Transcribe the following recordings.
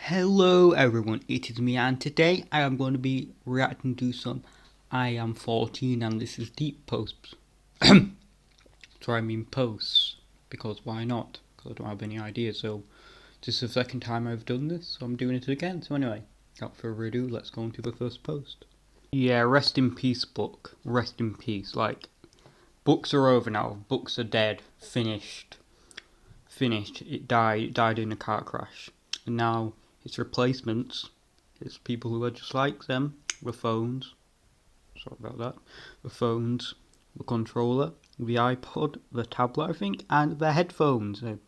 Hello everyone, it is me and today I am going to be reacting to some I Am 14 and this is deep posts. Sorry, I mean posts, because why not? Because I don't have any ideas, so this is the second time I've done this, so I'm doing it again. So anyway, without further ado, let's go into the first post. Yeah, rest in peace book, rest in peace, like, books are over now, books are dead, finished, it died in a car crash, and now its replacements, it's people who are just like them, the phones, sorry about that, the phones, the controller, the iPod, the tablet I think, and the headphones. They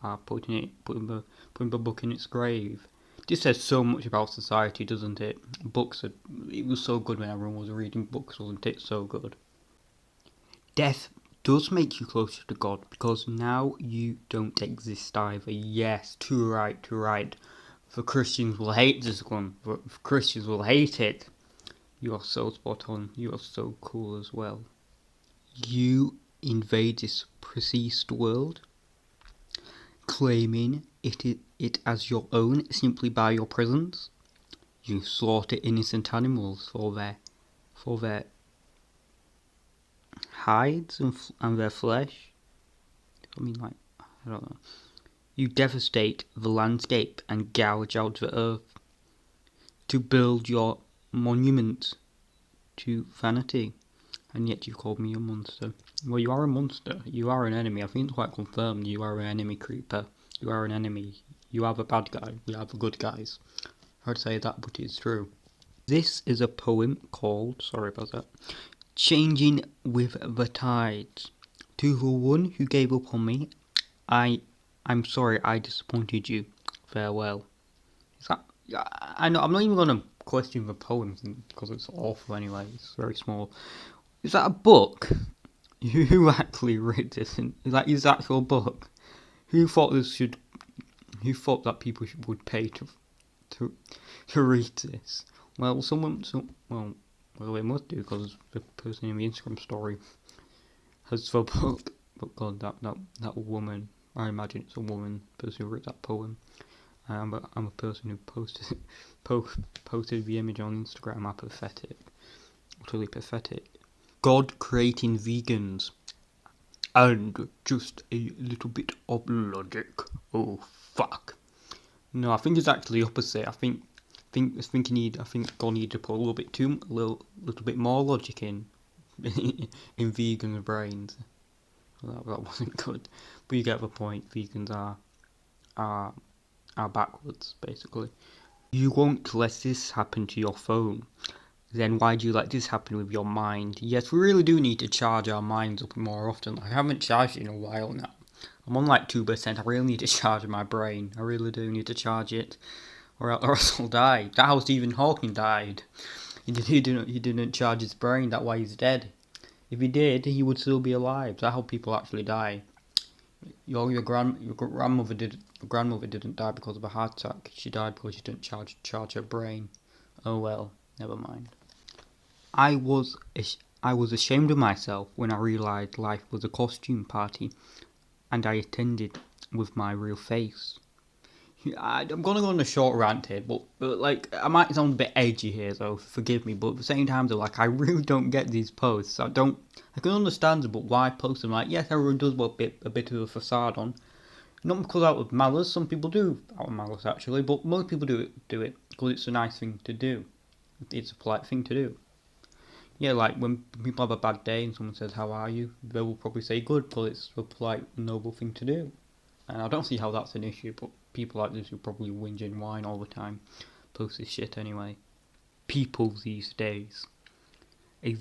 are putting the book in its grave. This says so much about society, doesn't it? It was so good when everyone was reading books, wasn't it? So good. Death does make you closer to God because now you don't exist either. Yes, too right, too right. The Christians will hate this one. The Christians will hate it. You are so spot on. You are so cool as well. You invade this precise world, claiming it as your own simply by your presence. You slaughter innocent animals for their hides and their flesh. I mean, like, I don't know. You devastate the landscape and gouge out the earth to build your monument to vanity, and yet you called me a monster. Well, you are a monster. You are an enemy. I think it's quite confirmed. You are an enemy creeper. You are an enemy. You are the bad guy. We are the good guys. I'd say that, but it's true. This is a poem called, sorry about that, Changing with the Tides. To the one who gave up on me, I'm sorry I disappointed you. Farewell. Is that? Yeah, I know. I'm not even gonna question the poem because it's awful anyway. It's very small. Is that a book? Who actually read this? Is that his actual book? Who thought this should? Who thought that people would pay to to read this? Well, well, they must do because the person in the Instagram story has the book. But God, that woman. I imagine it's a woman, person who wrote that poem. I'm a person who posted the image on Instagram. I'm pathetic, utterly pathetic. God creating vegans and just a little bit of logic. Oh fuck! No, I think it's actually the opposite. I think God needed to put a little bit more logic in in vegans' brains. That wasn't good, but you get the point. Vegans are are backwards, basically. You won't let this happen to your phone. Then why do you let this happen with your mind? Yes, we really do need to charge our minds up more often. I haven't charged it in a while now. I'm on like 2%. I really need to charge my brain. I really do need to charge it, or else I'll die. That how Stephen Hawking died. He didn't charge his brain. That's why he's dead. If he did, he would still be alive. That's how people actually die. Your grandmother didn't die because of a heart attack. She died because she didn't charge her brain. Oh well, never mind. I was I was ashamed of myself when I realised life was a costume party, and I attended with my real face. I'm gonna go on a short rant here, but like I might sound a bit edgy here, so forgive me. But at the same time, though, like I really don't get these posts. I can understand them, but why post them? Like yes, everyone does put a bit of a facade on, not because out of malice. Some people do out of malice actually, but most people do it because it's a nice thing to do. It's a polite thing to do. Yeah, like when people have a bad day and someone says, "How are you?" they will probably say good because it's a polite, noble thing to do. And I don't see how that's an issue, but people like this who probably whinge and whine all the time post this shit anyway. People these days. A,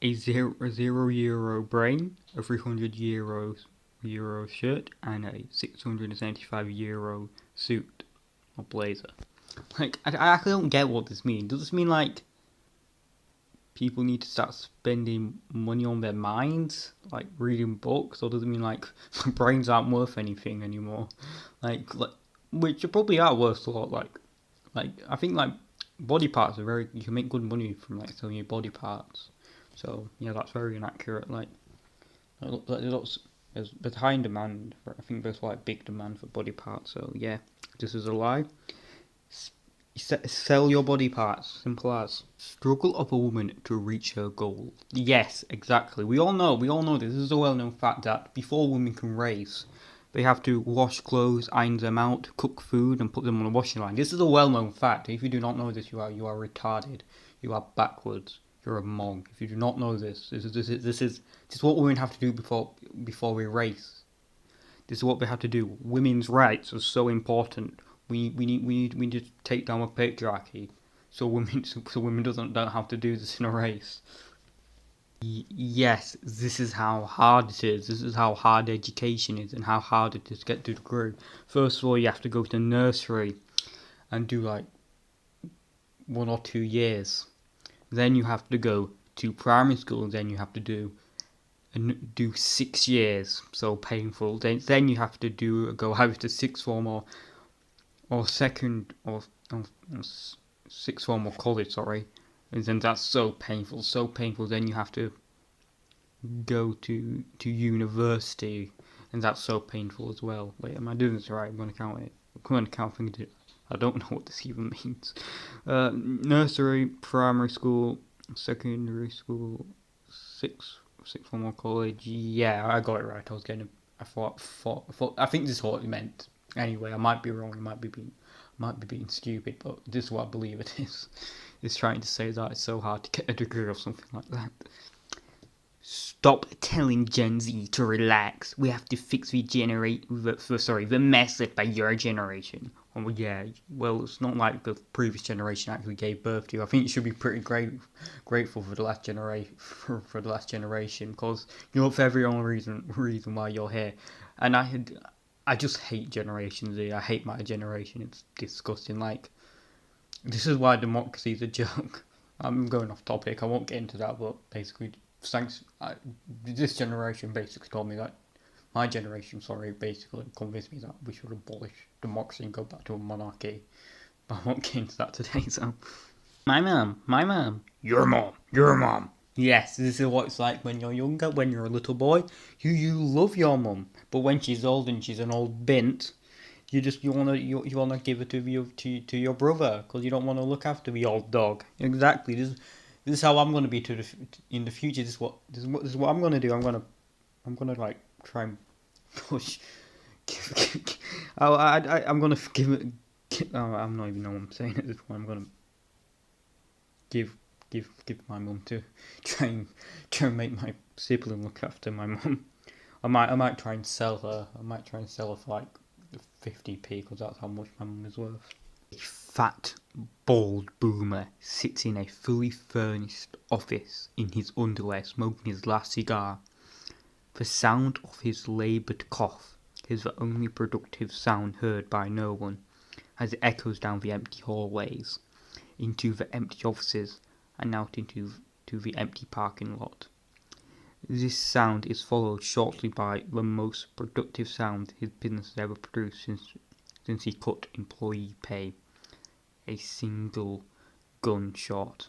a €0 brain, a €300 shirt, and a €675 suit or blazer. Like, I actually don't get what this means. Does this mean like people need to start spending money on their minds, like reading books, or does it mean like brains aren't worth anything anymore? Like which probably are worth a lot. Like I think like body parts are very. You can make good money from like selling your body parts. So yeah, that's very inaccurate. Like there's high in demand. I think there's like big demand for body parts. So yeah, This is a lie. Sell your body parts. Simple as. Struggle of a woman to reach her goal. Yes, exactly. We all know this. This is a well-known fact that before women can race, they have to wash clothes, iron them out, cook food, and put them on a washing line. This is a well-known fact. If you do not know this, you are retarded. You are backwards. You're a mong. If you do not know this, this is what women have to do before we race. This is what we have to do. Women's rights are so important. We need to take down a patriarchy, so women don't have to do this in a race. Yes, this is how hard it is. This is how hard education is, and how hard it is to get to the degree. First of all, you have to go to nursery and do like 1 or 2 years. Then you have to go to primary school, and then you have to do 6 years. So painful. Then you have to go either to sixth form or second or sixth form or college, sorry, and then that's so painful. Then you have to go to university, and that's so painful as well. Wait, am I doing this right? I'm going to count it. I'm going to count things. I don't know what this even means. Nursery, primary school, secondary school, sixth form or college. Yeah, I got it right. I think this is what it meant. Anyway, I might be wrong. I might be being stupid, but this is what I believe it is. It's trying to say that it's so hard to get a degree or something like that. Stop telling Gen Z to relax. We have to fix the mess left by your generation. Oh yeah, well, it's not like the previous generation actually gave birth to you. I think you should be pretty grateful for the last generation, for the last generation, because you're for every only reason why you're here. And I just hate Generation Z. I hate my generation. It's disgusting. Like, this is why democracy is a joke. I'm going off topic. I won't get into that, but basically, this generation basically told me that my generation, basically convinced me that we should abolish democracy and go back to a monarchy. But I won't get into that today. So, my mum, your mum. Yes, this is what it's like when you're younger, when you're a little boy. You love your mum, but when she's old and she's an old bint, you wanna give her to your brother, because you don't want to look after the old dog. Exactly. This is how I'm gonna be in the future. This is what I'm gonna do. I'm gonna like try and push. I'm gonna give it. I'm not even know what I'm saying at this point. I'm gonna give my mum to try and make my sibling look after my mum. I might try and sell her. I might try and sell her for like 50p, because that's how much my mum is worth. A fat, bald boomer sits in a fully furnished office in his underwear, smoking his last cigar. The sound of his laboured cough is the only productive sound heard by no one, as it echoes down the empty hallways, into the empty offices, and out into the empty parking lot. This sound is followed shortly by the most productive sound his business has ever produced since he cut employee pay. A single gunshot.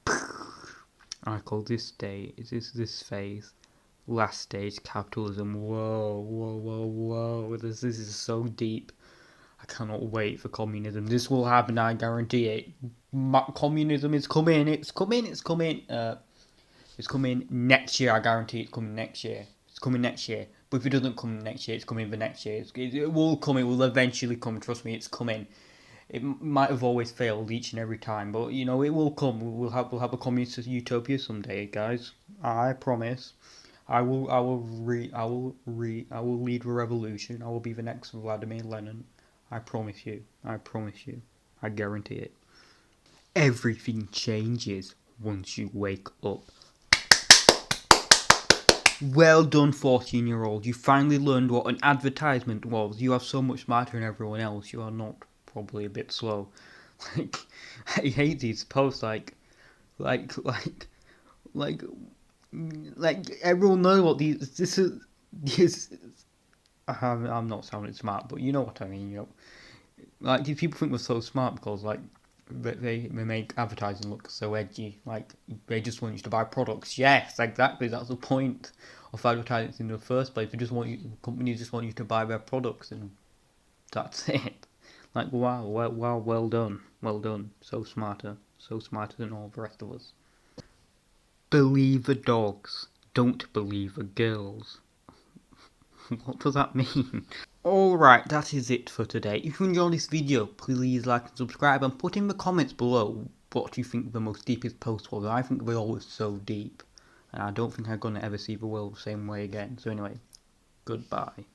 I call this phase last stage capitalism. Whoa. This is so deep. I cannot wait for communism. This will happen, I guarantee it. Communism is coming. It's coming next year. I guarantee it's coming next year. It's coming next year. But if it doesn't come next year, it's coming the next year. It will come. It will eventually come. Trust me, it's coming. It might have always failed each and every time, but it will come. We'll have a communist utopia someday, guys. I promise. I will lead the revolution. I will be the next Vladimir Lenin. I promise you. I guarantee it. Everything changes once you wake up. Well done, 14-year-old. You finally learned what an advertisement was. You are so much smarter than everyone else. You are not probably a bit slow. Like, I hate these posts. Like everyone knows what this is. I'm not sounding smart, but you know what I mean. Like, these people think we're so smart because like they make advertising look so edgy. Like, they just want you to buy products. Yes, exactly. That's the point of advertising in the first place. Companies just want you to buy their products, and that's it. Like, wow, well done. Well done. So smarter than all the rest of us. Believe the dogs, don't believe the girls. What does that mean? Alright, that is it for today. If you enjoyed this video, please like and subscribe, and put in the comments below what you think the most deepest post was. I think they all were so deep, and I don't think I'm going to ever see the world the same way again. So anyway, goodbye.